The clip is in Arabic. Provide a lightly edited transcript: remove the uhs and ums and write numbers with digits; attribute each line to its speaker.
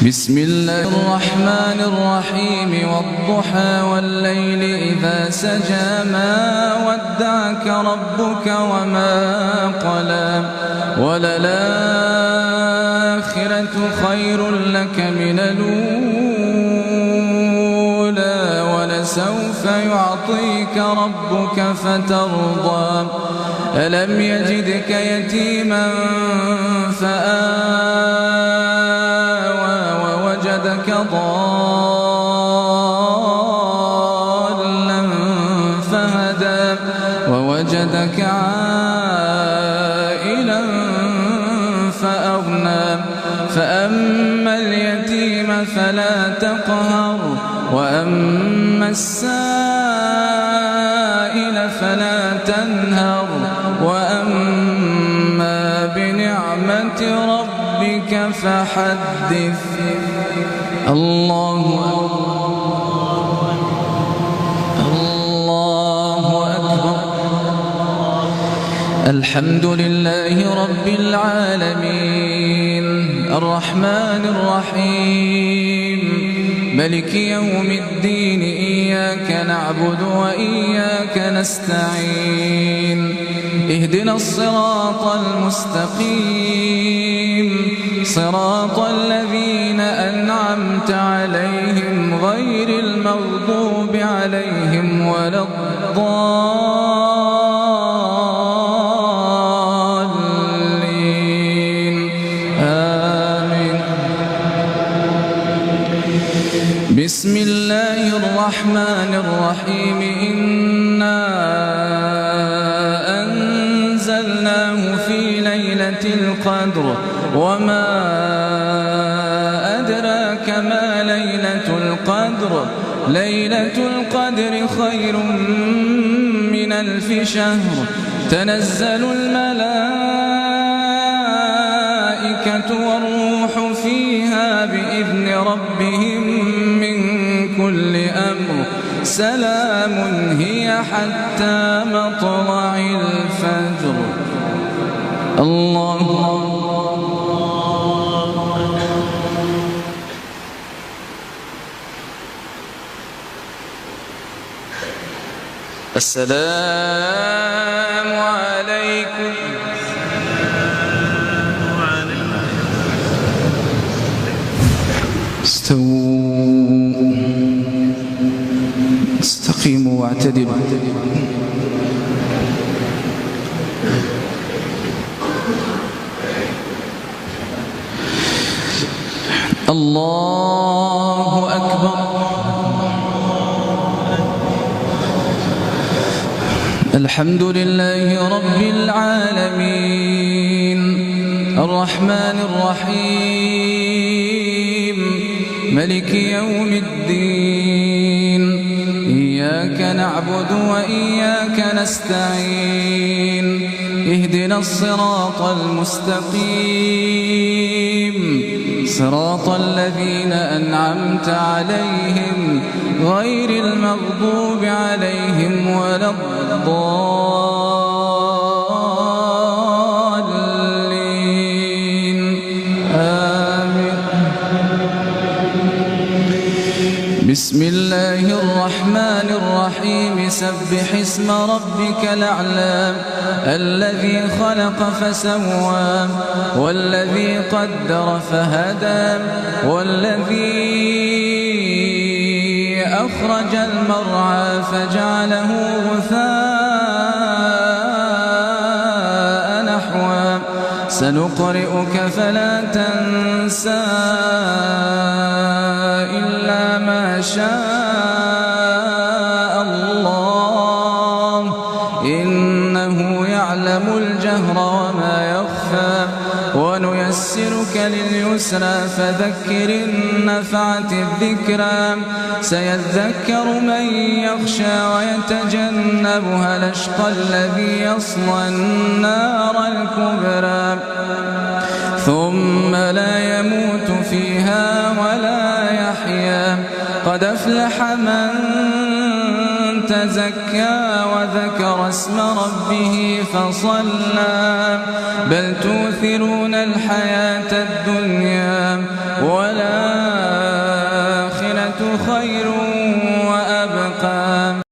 Speaker 1: بسم الله الرحمن الرحيم والضحى والليل إذا سجى ما ودعك ربك وما قلى وللآخرة خير لك من الأولى ولسوف يعطيك ربك فترضى ألم يجدك يتيما فآوى ووجدك ضالا فهدى ووجدك عائلا فأغنى فأما اليتيم فلا تقهر وأما السائل فلا تنهر وأما بنعمة ربك فحدث الله أكبر الحمد لله رب العالمين الرحمن الرحيم ملك يوم الدين إياك نعبد وإياك نستعين اهدنا الصراط المستقيم صراط الذين أنعمت عليهم غير المغضوب عليهم ولا الضالين آمين. بسم الله الرحمن الرحيم إنا أنزلناه في ليلة القدر وما أدراك ما ليلة القدر ليلة القدر خير من 1000 شهر تنزل الملائكة والروح فيها بإذن ربهم من كل أمر سلام هي حتى مطلع الفجر. الله السلام عليكم. استووا استقيموا واعتدلوا. الله أكبر. الحمد لله رب العالمين الرحمن الرحيم ملك يوم الدين إياك نعبد وإياك نستعين اهدنا الصراط المستقيم صراط الذين أنعمت عليهم غير المغضوب عليهم ولا الضالين آمين. بسم الله الرحمن الرحيم سبح اسم ربك الأعلى الذي خلق فسوى والذي قدر فهدى والذي أخرج المرعى فجعله غثاء نحوا سنقرئك فلا تنسى إلا ما شاء الله إنه يعلم الجهر وما يخفى ونيسرك لليسرى فذكر إن نفعت الذكرى سيذكر من يخشى ويتجنبها الأشقى الذي يصلى النار الكبرى ثم لا يموت فيها ولا يحيا قد أفلح من تزكى وذكر اسم ربه فصلى بل تؤثرون الحياة الدنيا ولا